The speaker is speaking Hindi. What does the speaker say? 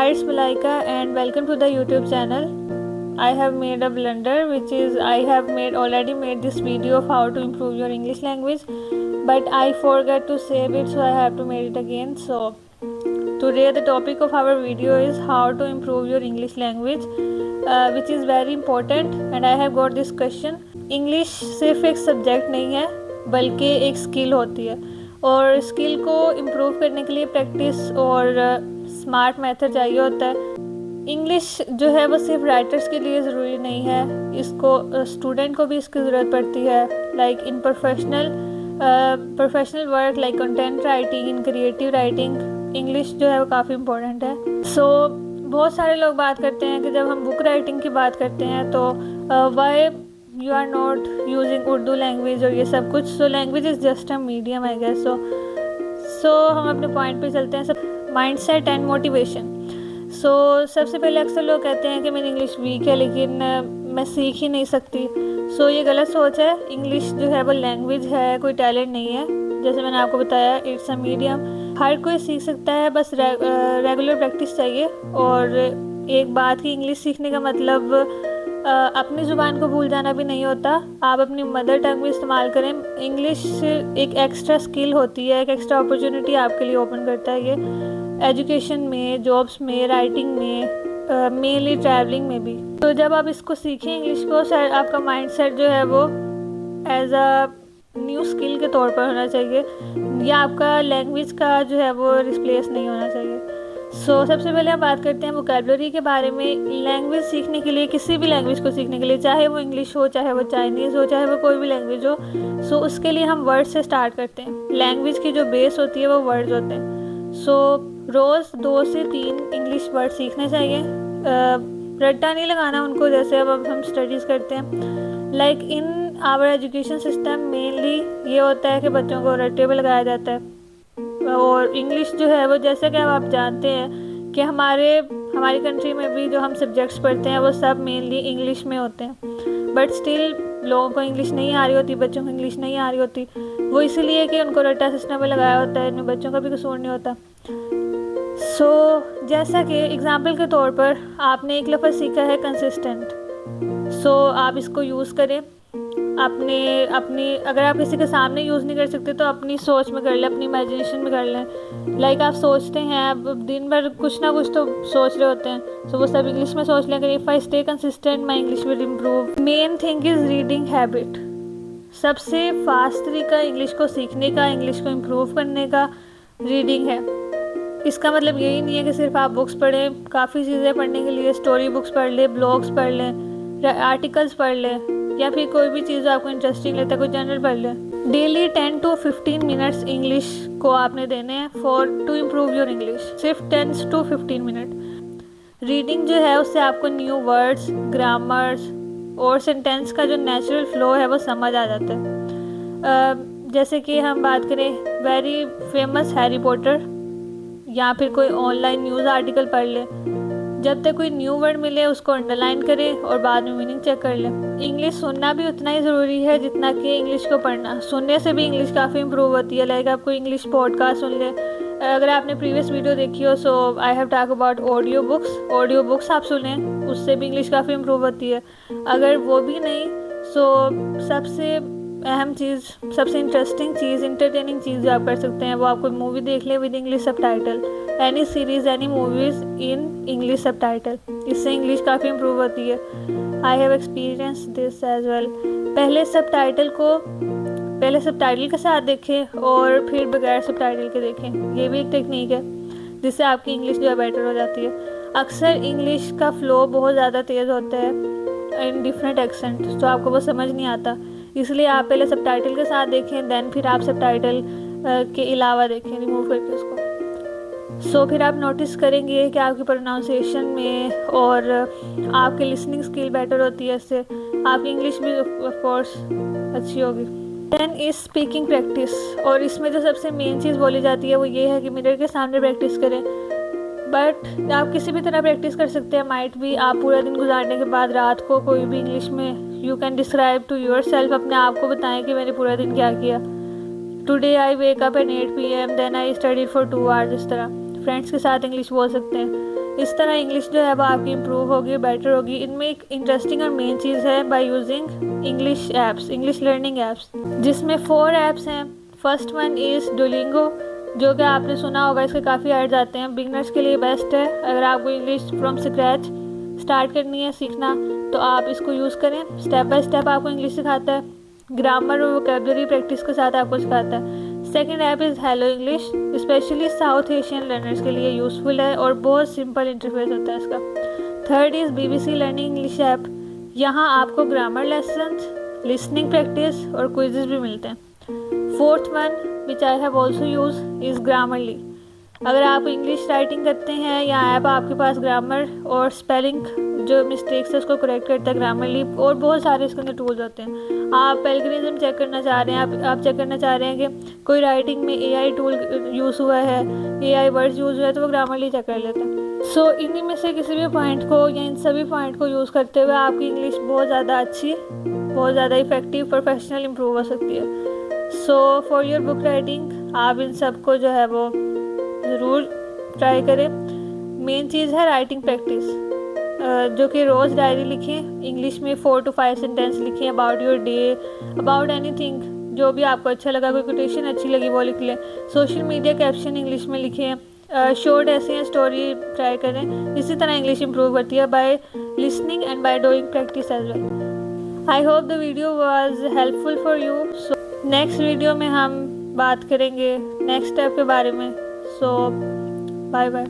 Hi, it's Malaika and welcome to the YouTube channel. I have made a blunder, which is I have already made this video of how to improve your English language, but I forgot to save it, so I have to make it again. So today the topic of our video is how to improve your English language, which is very important. And I have got this question. English सिर्फ एक सब्जेक्ट नहीं है बल्कि एक स्किल होती है, और स्किल को इम्प्रूव करने के लिए प्रैक्टिस और स्मार्ट मेथड चाहिए होता है। इंग्लिश जो है वो सिर्फ राइटर्स के लिए ज़रूरी नहीं है, इसको स्टूडेंट को भी इसकी ज़रूरत पड़ती है। Like in professional work like content writing, in creative writing, English जो है वो काफ़ी इम्पोर्टेंट है। बहुत सारे लोग बात करते हैं कि जब हम बुक राइटिंग की बात करते हैं तो why you are not using Urdu language और ये सब कुछ। So language is just a medium I guess. So हम अपने पॉइंट पे चलते हैं। सब माइंडसेट एंड मोटिवेशन। सबसे पहले अक्सर लोग कहते हैं कि मेरी इंग्लिश वीक है लेकिन मैं सीख ही नहीं सकती। ये गलत सोच है। इंग्लिश जो है वो लैंग्वेज है, कोई टैलेंट नहीं है। जैसे मैंने आपको बताया, इट्स अ मीडियम। हर कोई सीख सकता है, बस रेगुलर प्रैक्टिस चाहिए। और एक बात की इंग्लिश सीखने का मतलब अपनी ज़ुबान को भूल जाना भी नहीं होता। आप अपनी मदर टंग में इस्तेमाल करें। इंग्लिश एक एक्स्ट्रा स्किल होती है, एक एक्स्ट्रा अपॉर्चुनिटी आपके लिए ओपन करता है ये एजुकेशन में, जॉब्स में, राइटिंग में, मेनली ट्रैवलिंग में भी। तो जब आप इसको सीखें इंग्लिश को, आपका माइंडसेट जो है वो एज अ न्यू स्किल के तौर पर होना चाहिए, या आपका लैंग्वेज का जो है वो रिप्लेस नहीं होना चाहिए। सबसे पहले हम बात करते हैं वोकैबुलरी के बारे में। लैंग्वेज सीखने के लिए, किसी भी लैंग्वेज को सीखने के लिए, चाहे वो इंग्लिश हो, चाहे वो चाइनीज़ हो, चाहे वो कोई भी लैंग्वेज हो, उसके लिए हम वर्ड से स्टार्ट करते हैं। लैंग्वेज की जो बेस होती है वो वर्ड्स होते हैं। रोज़ 2 से 3 इंग्लिश वर्ड सीखने चाहिए। रट्टा नहीं लगाना उनको, जैसे अब हम स्टडीज़ करते हैं। Like in our education system mainly ये होता है कि बच्चों को रट्टे पे लगाया जाता है। और इंग्लिश जो है वो, जैसे कि आप जानते हैं कि हमारी कंट्री में भी जो हम सब्जेक्ट्स पढ़ते हैं वो सब मेनली इंग्लिश में होते हैं। बट स्टिल लोगों को इंग्लिश नहीं आ रही होती, बच्चों को इंग्लिश नहीं आ रही होती। वो इसीलिए कि उनको रट्टा सिस्टम में लगाया होता है, इनमें बच्चों का भी कसूर नहीं होता। जैसा कि एग्ज़ाम्पल के तौर पर आपने एक लफ्ज़ सीखा है कंसिस्टेंट। आप इसको यूज़ करें अपनी अगर आप किसी के सामने यूज़ नहीं कर सकते तो अपनी सोच में कर लें, अपनी इमेजिनेशन में कर लें। लाइक आप सोचते हैं, आप दिन भर कुछ ना कुछ तो सोच रहे होते हैं। वो सब इंग्लिश में सोच लें। अगर if I stay consistent my English will improve. Main thing is reading habit. सबसे फास्ट तरीका इंग्लिश को सीखने का, इंग्लिश को इम्प्रूव करने का रीडिंग है। इसका मतलब यही नहीं है कि सिर्फ आप बुक्स पढ़ें। काफ़ी चीज़ें पढ़ने के लिए, स्टोरी बुक्स पढ़ लें, ब्लॉग्स पढ़ लें, आर्टिकल्स पढ़ लें, या फिर कोई भी चीज़ आपको इंटरेस्टिंग लगता है, कोई जर्नल पढ़ लें। डेली 10 to 15 मिनट्स इंग्लिश को आपने देने हैं टू इम्प्रूव योर इंग्लिश। सिर्फ 10 to 15 मिनट। रीडिंग जो है उससे आपको न्यू वर्ड्स, ग्रामर्स और सेंटेंस का जो नेचुरल फ्लो है वो समझ आ जाता है। जैसे कि हम बात करें वेरी फेमस हैरी पॉटर, या फिर कोई ऑनलाइन न्यूज़ आर्टिकल पढ़ लें। जब तक कोई न्यू वर्ड मिले उसको अंडरलाइन करें और बाद में मीनिंग चेक कर लें। इंग्लिश सुनना भी उतना ही ज़रूरी है जितना कि इंग्लिश को पढ़ना। सुनने से भी इंग्लिश काफ़ी इम्प्रूव होती है। लाइक आप कोई इंग्लिश पॉडकास्ट सुन लें। अगर आपने प्रीवियस वीडियो देखी हो, I have talk about audio books आप सुनें, उससे भी इंग्लिश काफ़ी इम्प्रूव होती है। अगर वो भी नहीं, सबसे अहम चीज़, सबसे इंटरेस्टिंग चीज़, इंटरटेनिंग चीज़ जो आप कर सकते हैं वो आप कोई मूवी देख लें with English subtitle. Any series, any movies in English subtitle. इससे इंग्लिश काफ़ी इम्प्रूव होती है। I have experience this as well. पहले सबटाइटल के साथ देखें और फिर बगैर सबटाइटल के देखें। ये भी एक टेक्निक है जिससे आपकी इंग्लिश जो है बेटर हो जाती है। अक्सर इंग्लिश का फ़्लो बहुत ज़्यादा तेज़ होता है इन डिफरेंट एक्सेंट, तो आपको वो समझ नहीं आता। इसलिए आप पहले सबटाइटल के साथ देखें, देन फिर आप सबटाइटल के अलावा देखें, रिमूव करके उसको। फिर आप नोटिस करेंगे कि आपकी प्रोनाउंसिएशन में और आपकी लिसनिंग स्किल बेटर होती है। इससे आपकी इंग्लिश भी ऑफ कोर्स अच्छी होगी। Then is speaking practice. और इसमें जो सबसे मेन चीज़ बोली जाती है वो ये है कि मिरर के सामने प्रैक्टिस करें। बट आप किसी भी तरह प्रैक्टिस कर सकते हैं। माइट भी आप पूरा दिन गुजारने के बाद रात को कोई भी इंग्लिश में you can describe to yourself, अपने आप को बताएं कि मैंने पूरा दिन क्या किया। Today I wake up at 8 PM, then I studied for 2 hours। इस तरह फ्रेंड्स के साथ इंग्लिश बोल सकते हैं। इस तरह इंग्लिश जो है वो आपकी इम्प्रूव होगी, बेटर होगी। इनमें एक इंटरेस्टिंग और मेन चीज़ है by using English apps, English learning apps, जिसमें 4 ऐप्स हैं। फर्स्ट वन इज़ डुओलिंगो, जो कि आपने सुना होगा, इसके काफ़ी ऐड्स आते हैं। बिगनर्स के लिए बेस्ट है। अगर आपको इंग्लिश फ्रॉम स्क्रैच स्टार्ट करनी है सीखना तो आप इसको यूज़ करें। स्टेप बाय स्टेप आपको इंग्लिश सिखाता है, ग्रामर और वोकेबलरी प्रैक्टिस के साथ आपको सिखाता है। Second app is hello English, specially south Asian learners के लिए यूज़फुल है और बहुत सिंपल इंटरफेस होता है इसका। Third is BBC learning English app, यहाँ आपको ग्रामर लेसन्स, लिसनिंग प्रैक्टिस और क्विज़ेस भी मिलते हैं। Fourth one which I have also use is Grammarly. अगर आप इंग्लिश राइटिंग करते हैं या ऐप आपके पास ग्रामर और स्पेलिंग जो मिस्टेक्स है उसको करेक्ट करता है ग्रामरली, और बहुत सारे इसके अंदर टूल्स होते हैं। आप पेलग्रिज्म चेक करना चाह रहे हैं, आप चेक करना चाह रहे हैं कि कोई राइटिंग में AI टूल यूज़ हुआ है, AI वर्ड्स यूज़ हुआ है, तो वो ग्रामरली चेक कर लेते हैं। सो इन्हीं में से किसी भी पॉइंट को या इन सभी पॉइंट को यूज़ करते हुए आपकी इंग्लिश बहुत ज़्यादा अच्छी, बहुत ज़्यादा इफेक्टिव, प्रोफेशनल इम्प्रूव हो सकती है। So for your book writing आप इन सब को जो है वो ज़रूर ट्राई करें। मेन चीज़ है राइटिंग प्रैक्टिस, जो कि रोज़ डायरी लिखें, इंग्लिश में 4 to 5 सेंटेंस लिखें about your day, about anything, जो भी आपको अच्छा लगा, कोई कोटेशन अच्छी लगी वो लिख लें। सोशल मीडिया कैप्शन इंग्लिश में लिखें, शॉर्ट ऐसे या स्टोरी ट्राई करें। इसी तरह इंग्लिश इंप्रूव करती है by listening and by doing practice as well. I hope the video was helpful for you. So next video में हम बात करेंगे नेक्स्ट स्टेप के बारे में। So bye bye.